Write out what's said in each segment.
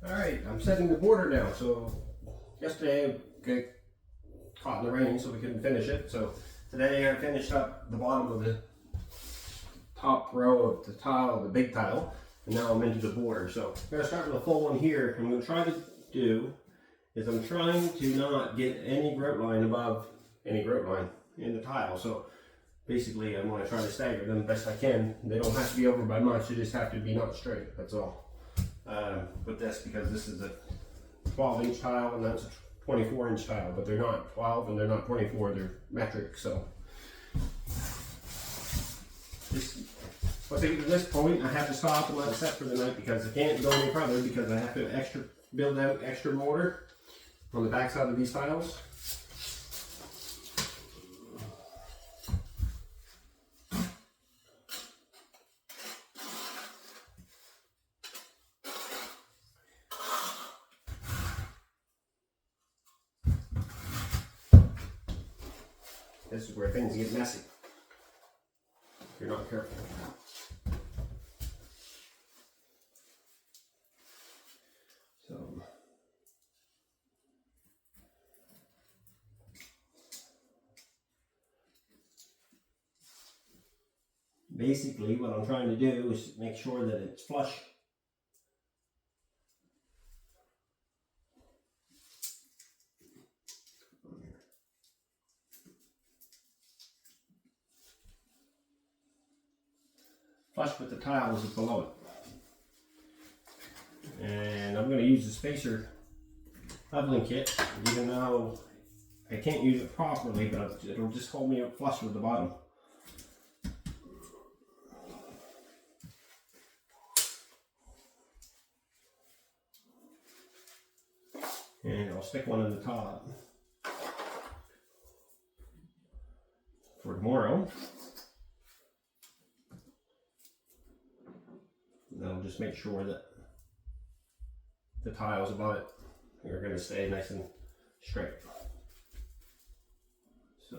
Alright, I'm setting the border down. So yesterday I got caught in the rain so we couldn't finish it. So today I finished up the bottom of the top row of the tile, the big tile, and now I'm into the border. So I'm going to start with a full one here. I'm going to try to do is I'm trying to not get any grout line above any grout line in the tile. So basically I'm going to try to stagger them best I can. They don't have to be over by much, they just have to be not straight, that's all. With this, because this is a 12-inch tile and that's a 24-inch tile, but they're not 12 and they're not 24, they're metric. So I think at this point I have to stop and let it set for the night because I can't go any further because I have to build out extra mortar on the back side of these tiles. This is where things get messy if you're not careful. So basically what I'm trying to do is make sure that it's flush. Flush with the tiles below it. And I'm going to use the spacer leveling kit, even though I can't use it properly, but it'll just hold me up flush with the bottom. And I'll stick one in the top for tomorrow. And I'll just make sure that the tiles above it are going to stay nice and straight. So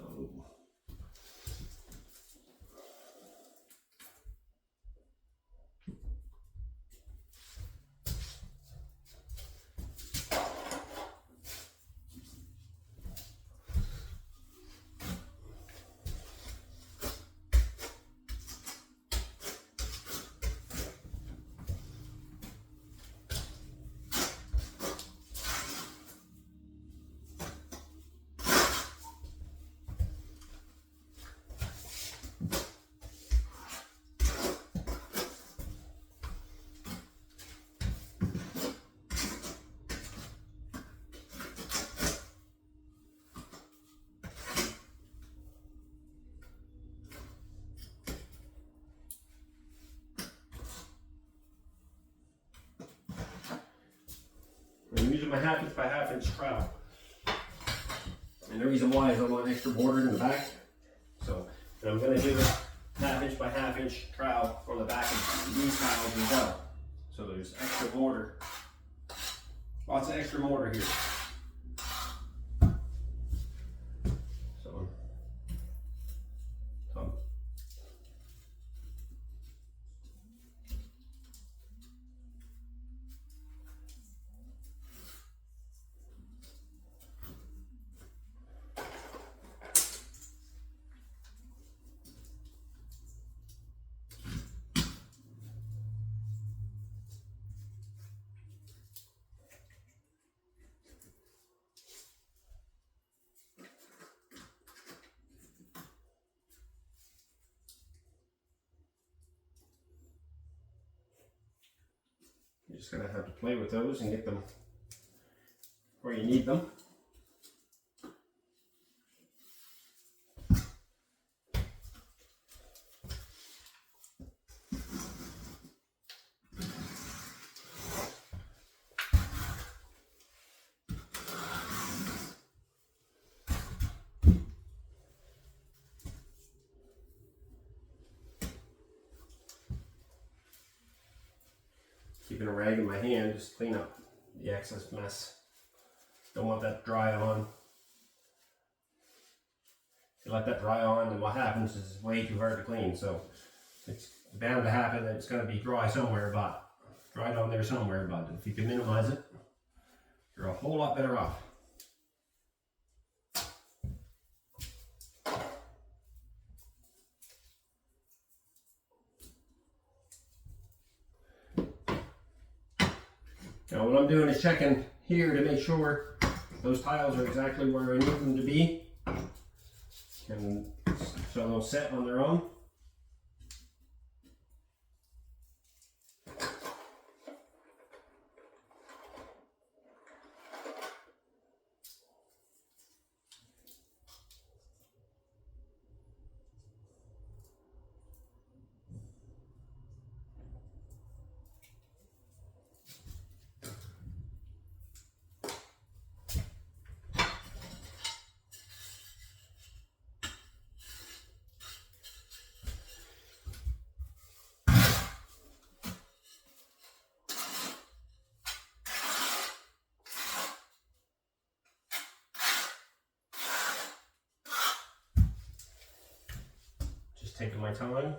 I'm using my 1/2 inch by 1/2 inch trowel. And the reason why is I want extra border in the back. So, and I'm going to do a 1/2 inch by 1/2 inch trowel on the back of these tiles as well. So there's extra border. Lots of extra mortar here. So, you're just going to have to play with those and get them where you need them. Keeping a rag in my hand, just clean up the excess mess. Don't want that dry on. If you let that dry on, then what happens is it's way too hard to clean. So it's bound to happen that it's going to be dry somewhere, but dried on there somewhere, but if you can minimize it, you're a whole lot better off. Now what I'm doing is checking here to make sure those tiles are exactly where I need them to be, and so they'll set on their own. Just taking my time.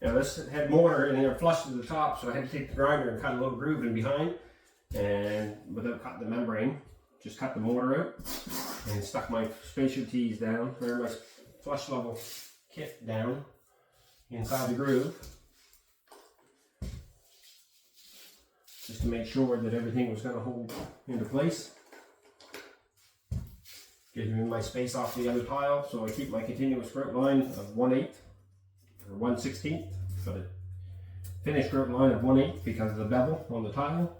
Now this had mortar in there flush to the top, so I had to take the grinder and cut a little groove in behind, and without cutting the membrane, just cut the mortar out and stuck my spacer tees down, or my flush level kit down inside the groove, just to make sure that everything was going to hold into place. Gives me my space off the other tile, so I keep my continuous grout line of 1/8 or 1/16, but a finished grout line of 1/8 because of the bevel on the tile.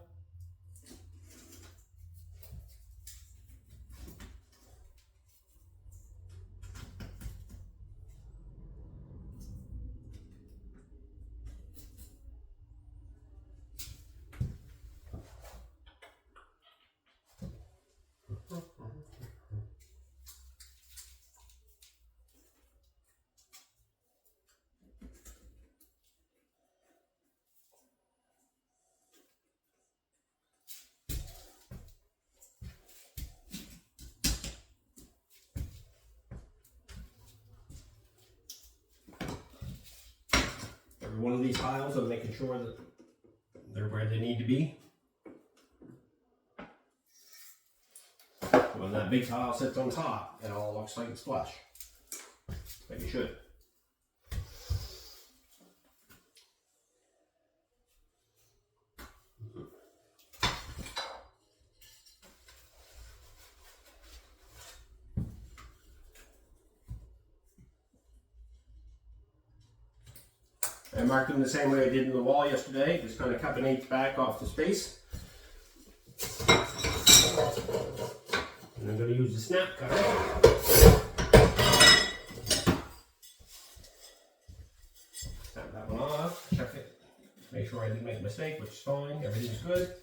Every one of these tiles, I'm making sure that they're where they need to be. When that big tile sits on top, it all looks like it's flush, like it should. I marked them the same way I did in the wall yesterday, just kind of cut an eighth back off the space. And I'm going to use the snap cutter. Snap that one off, check it, make sure I didn't make a mistake, which is fine, everything's good.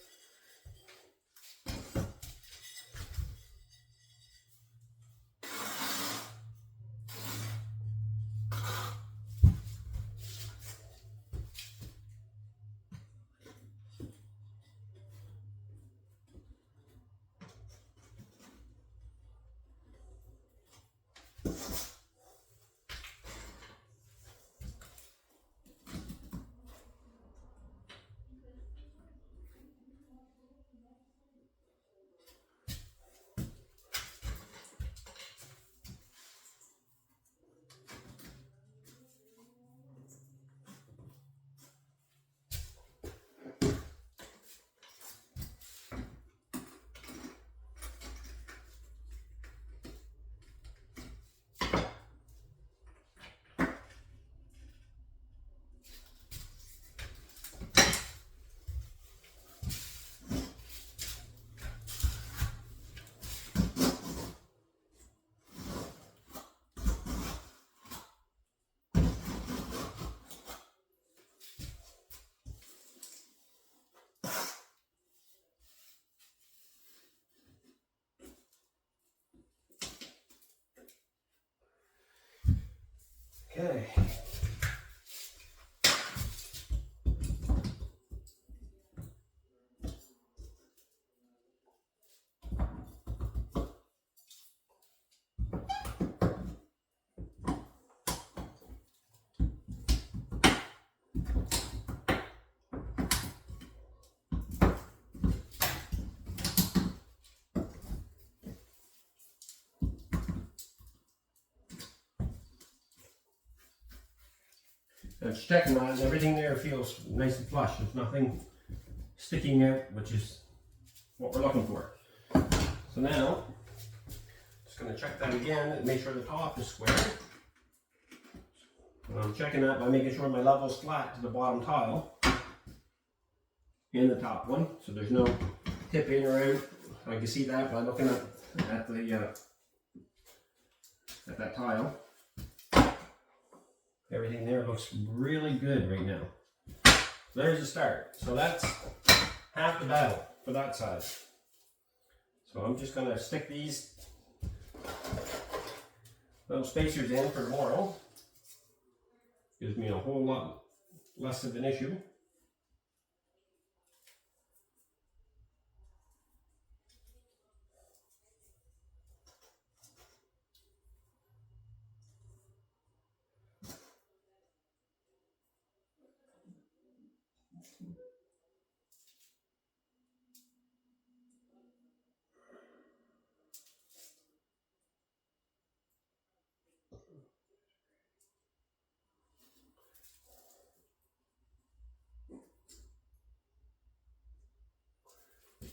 just checking that, and everything there feels nice and flush. There's nothing sticking out, which is what we're looking for. So now, just going to check that again and make sure the top is square. And I'm checking that by making sure my level is flat to the bottom tile in the top one, so there's no tip in or out. I can see that by looking at that tile. Everything there looks really good right now. So there's the start. So that's half the battle for that side. So I'm just going to stick these little spacers in for tomorrow. Gives me a whole lot less of an issue.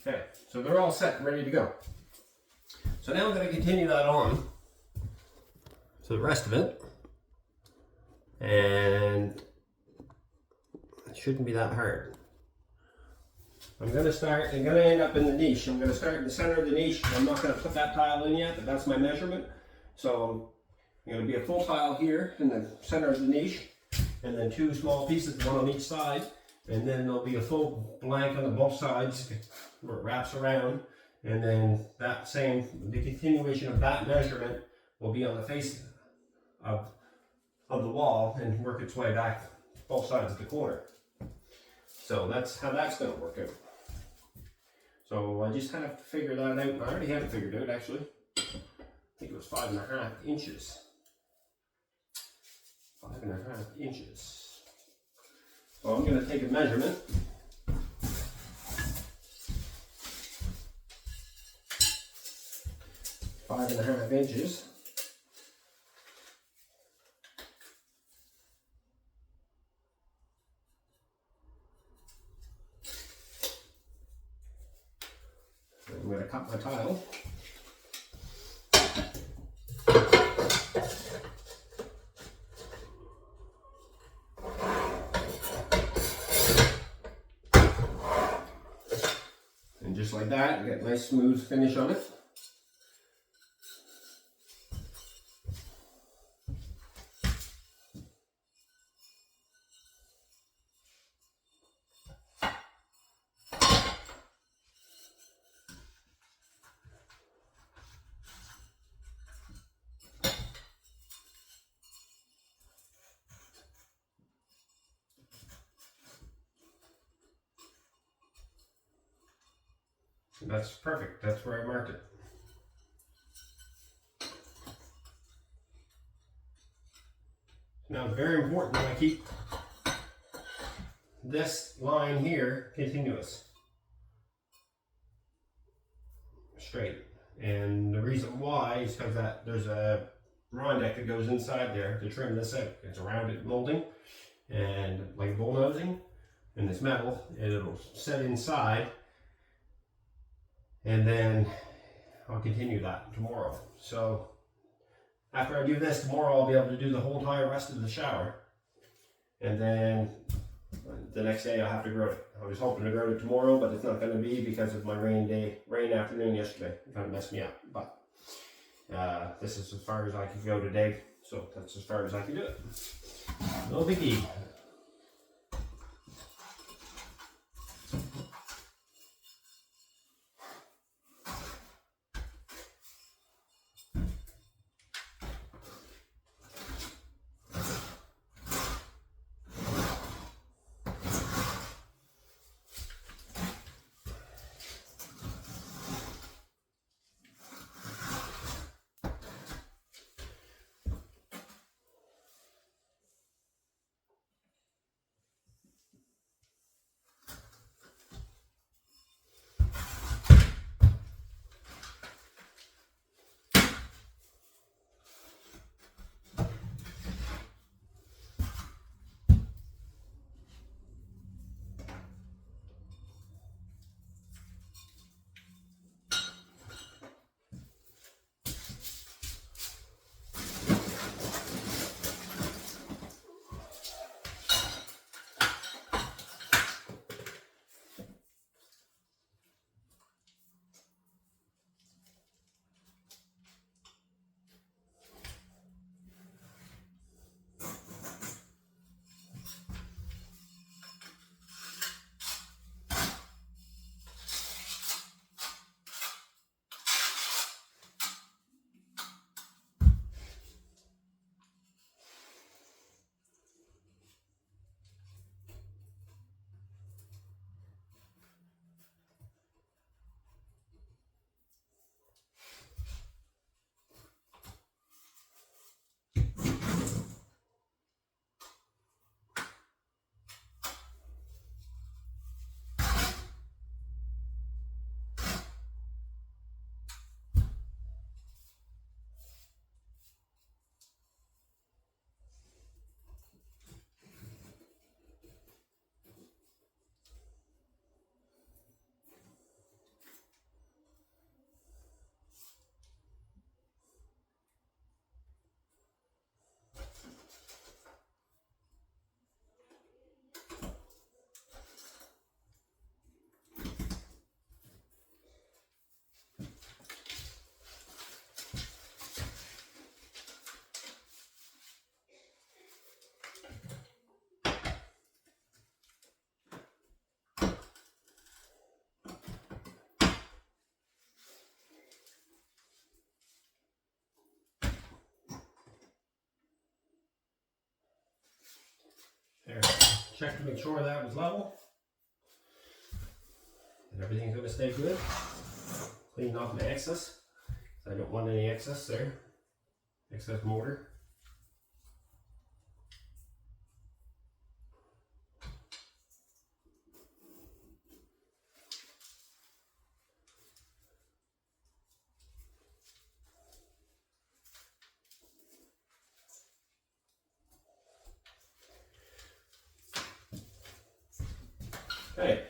Okay, so they're all set and ready to go. So now I'm going to continue that on to the rest of it. And it shouldn't be that hard. I'm going to end up in the niche. I'm going to start in the center of the niche. I'm not going to put that tile in yet, but that's my measurement. So I'm going to be a full tile here in the center of the niche, and then two small pieces, one on each side. And then there'll be a full blank on both sides where it wraps around. And then the continuation of that measurement will be on the face of the wall and work its way back both sides of the corner. So that's how that's going to work out. So I just have to figure that out. I already have it figured out actually. I think it was 5.5 inches. 5.5 inches. So I'm going to take a measurement. Five and a half inches. I'm going to cut my tile. And just like that, you get a nice smooth finish on it. That's perfect. That's where I marked it. Now it's very important that I keep this line here continuous, straight. And the reason why is because there's a Rondeck that goes inside there to trim this out. It's a rounded molding and like bullnosing, and this metal, and it'll set inside. And then I'll continue that tomorrow. So after I do this tomorrow, I'll be able to do the whole entire rest of the shower. And then the next day I'll have to grout it. I was hoping to grout it tomorrow, but it's not going to be because of my rain afternoon yesterday. It kind of messed me up. But this is as far as I could go today. So that's as far as I can do it. No biggie. check to make sure that was level. And everything's going to stay good. Clean off my excess. I don't want any excess there. Excess mortar. Okay.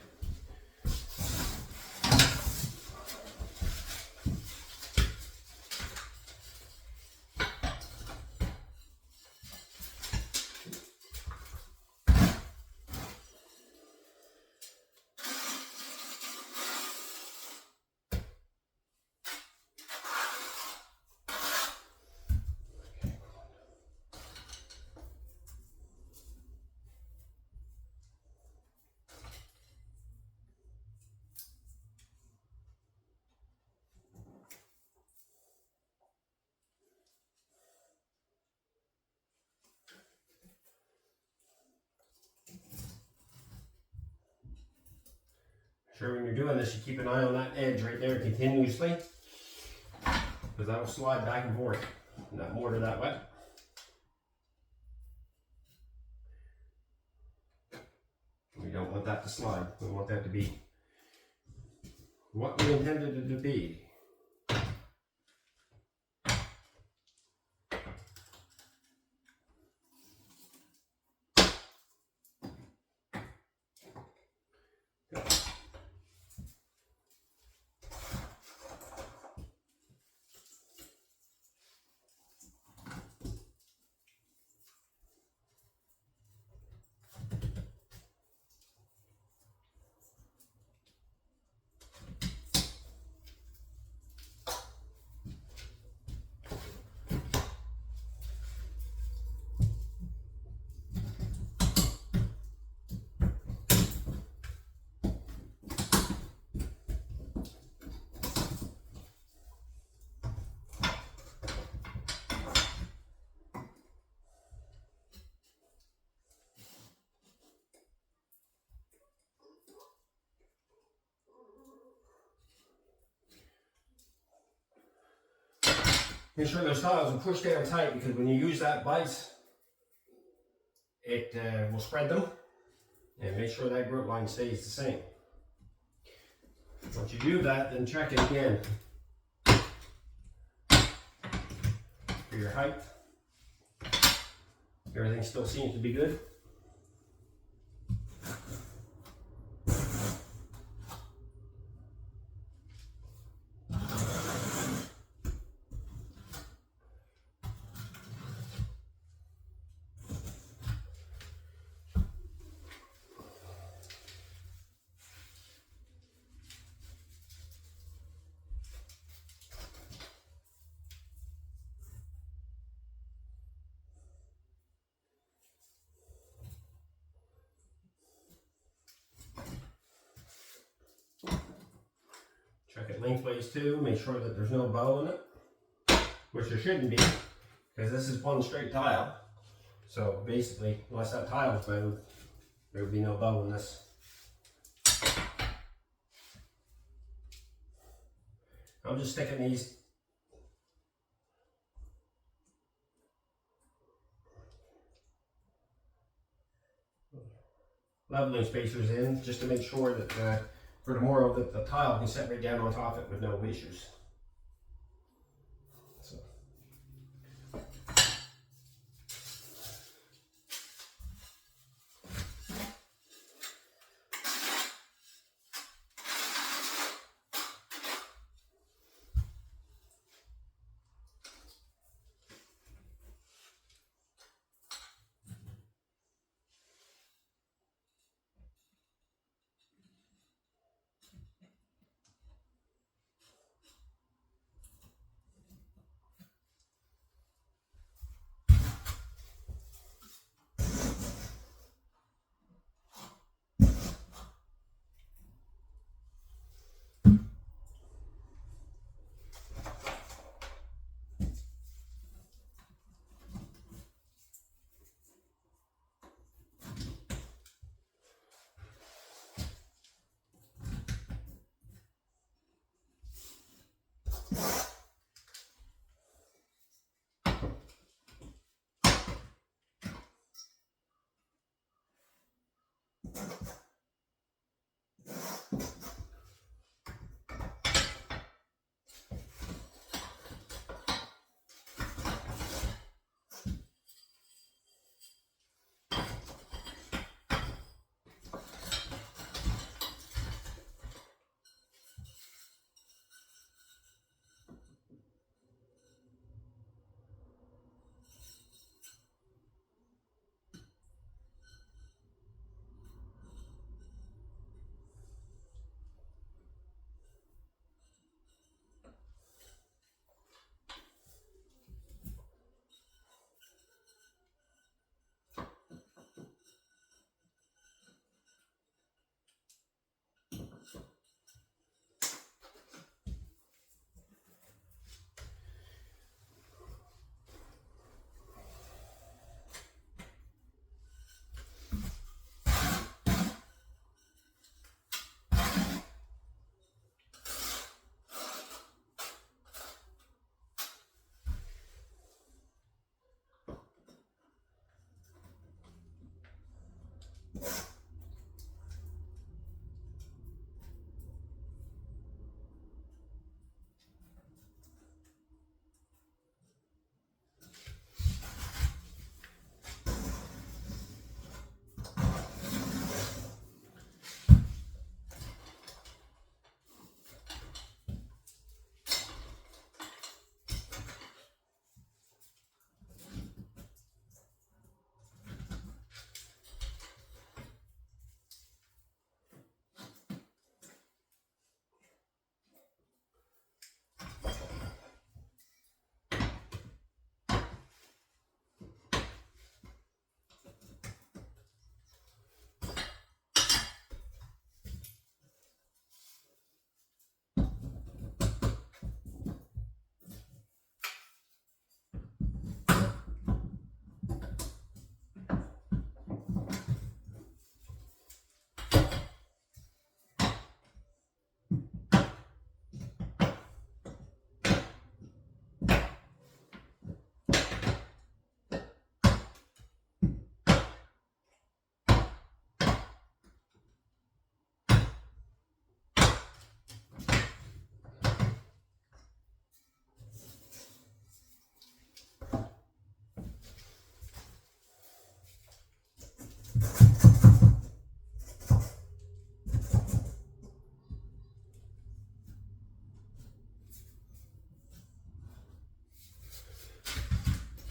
Sure, when you're doing this, you keep an eye on that edge right there continuously, because that will slide back and forth in that mortar that way. We don't want that to slide. We want that to be what we intended it to be. Make sure those tiles are pushed down tight, because when you use that vise, it will spread them, and make sure that grout line stays the same. Once you do that, then check it again for your height. Everything still seems to be good. Check it lengthways too, make sure that there's no bow in it, which there shouldn't be, because this is one straight tile. So basically, unless that tile was bowed, there would be no bow in this. I'm just sticking these leveling spacers in, just to make sure that for tomorrow that the tile can set right down on top of it with no issues. So.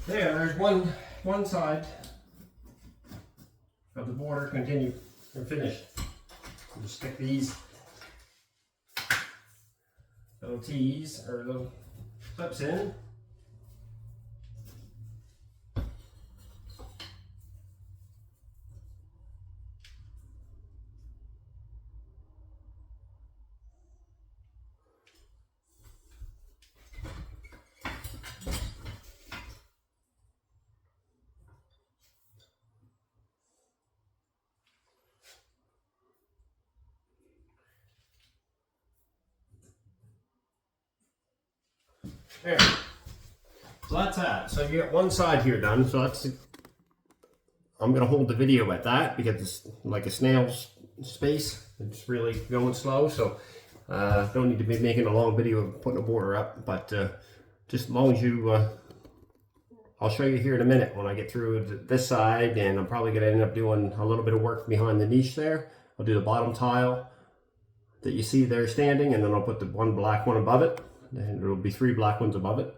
There's one side of the border continue and finished. I'll just stick these little T's or little clips in. There. So that's that. So you got one side here done. So that's. I'm gonna hold the video at that because it's like a snail's space. It's really going slow, so don't need to be making a long video of putting a border up. But just as long as you, I'll show you here in a minute when I get through this side, and I'm probably gonna end up doing a little bit of work behind the niche there. I'll do the bottom tile that you see there standing, and then I'll put the one black one above it. And there will be 3 black ones above it.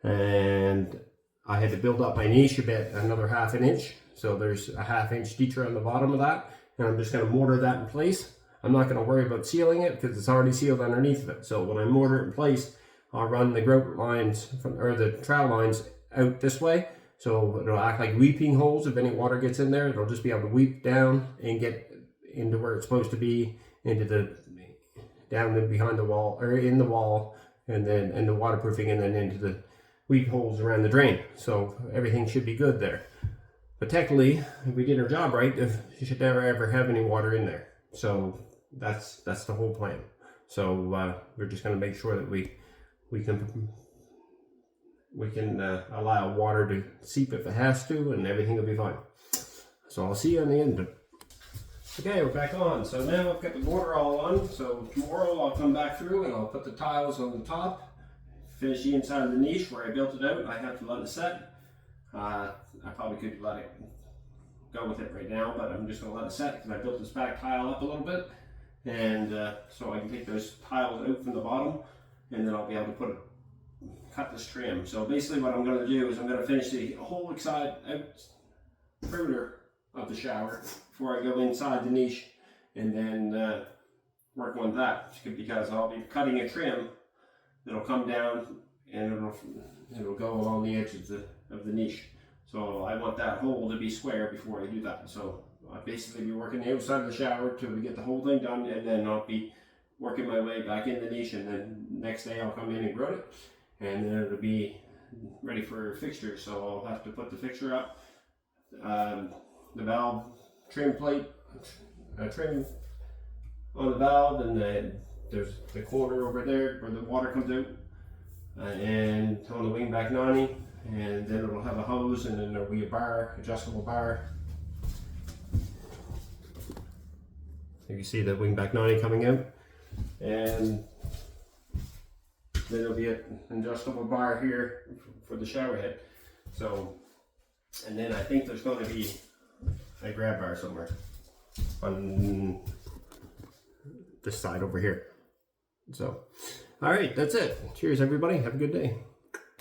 And I had to build up my niche a bit, another 1/2 inch. So there's a 1/2 inch detour on the bottom of that. And I'm just going to mortar that in place. I'm not going to worry about sealing it because it's already sealed underneath of it. So when I mortar it in place, I'll run the grout lines or the trowel lines out this way. So it'll act like weeping holes. If any water gets in there, it'll just be able to weep down and get into where it's supposed to be, into the down behind the wall or in the wall, and then in the waterproofing, and then into the weep holes around the drain. So everything should be good there. But technically, if we did our job right, you should never ever have any water in there. So that's the whole plan. So we're just going to make sure that we can allow water to seep if it has to, and everything will be fine. So I'll see you on the end. Okay, we're back on. So now I've got the border all on. So tomorrow I'll come back through and I'll put the tiles on the top, finish the inside of the niche where I built it out. I have to let it set. I probably could let it go with it right now, but I'm just going to let it set because I built this back tile up a little bit. And so I can take those tiles out from the bottom, and then I'll be able to cut this trim. So basically what I'm going to do is I'm going to finish the whole perimeter of the shower before I go inside the niche, and then work on that, because I'll be cutting a trim that'll come down and it'll go along the edge of the niche. So I want that hole to be square before I do that. So I'll basically be working the outside of the shower till we get the whole thing done, and then I'll be working my way back in the niche, and then next day I'll come in and grout it, and then it'll be ready for fixtures. So I'll have to put the fixture up, the valve trim plate, trim on the valve, and then there's the corner over there where the water comes out, and on the wingback 90, and then it'll have a hose, and then there'll be a bar, adjustable bar. You can see the wingback 90 coming out, and then there'll be an adjustable bar here for the shower head. So, and then I think there's going to be a grab bar somewhere on this side over here. So, all right, that's it. Cheers, everybody. Have a good day.